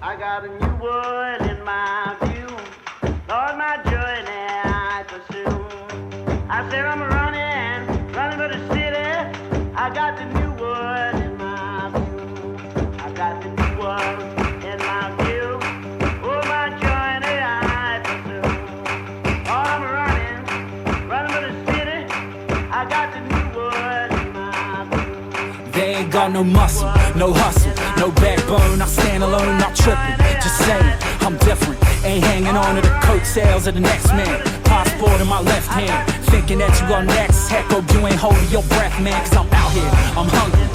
I got a new world in my view. Lord, my journey I pursue. I said I'm running for the city. I got the new world in my view. I got the new world in my view. Oh, my journey I pursue. Lord, I'm running for the city. I got the new world in my view. They ain't got no muscle, no hustle, no backbone. I stand alone, not tripping, just saying I'm different. Ain't hanging on to the coattails of the next man. Passport in my left hand, thinking that you are next. Heck, hope you ain't holding your breath, man, cause I'm out here, I'm hungry.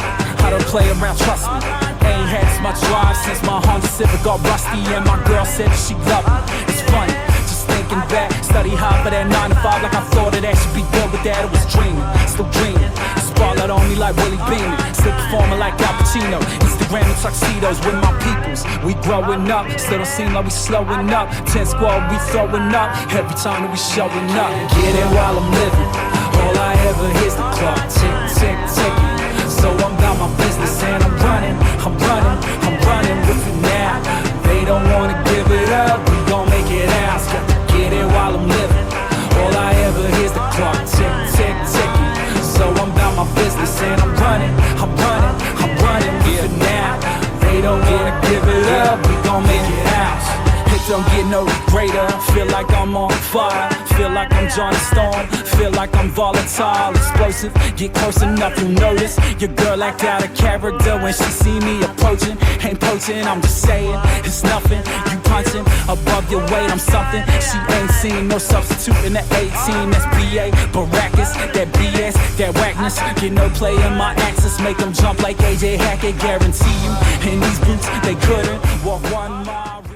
I don't play around, trust me. Ain't had as much drive since my Honda Civic got rusty. And my girl said that she loved me. It's funny, just thinking back. Study hard for that 9 to 5 like I thought that I should be good with that. It was dreaming, still dreaming. Spotlight on me like Willie Beeman, still performing like Al Pacino. Instagram and tuxedos with my peoples. We growing up, still don't seem like we slowing up. 10 squad, we throwing up every time that we showing up. Get it while I'm living. All I ever hear's the clock tick, tick, ticking. So I'm about my business and I'm running with it now. They don't wanna give it up, we gon' make it out. Get it while I'm living. All I ever hear's the clock tick, tick, ticking. So I'm about my business and I'm running with it now. They don't wanna give it up, we gon' make it out. It don't get no greater, feel like I'm on fire. Feel like I'm Johnny Storm, feel like I'm volatile, explosive. Get close enough, you'll notice your girl act out of character when she see me approaching. Ain't poaching, I'm just saying, it's nothing. You punching above your weight, I'm something. She ain't seen no substitute in the 18. That's BA, Baracus, that BS, that whackness. Get no play in my axis, make them jump like AJ Hackett. Guarantee you, in these boots, they couldn't walk 1 mile.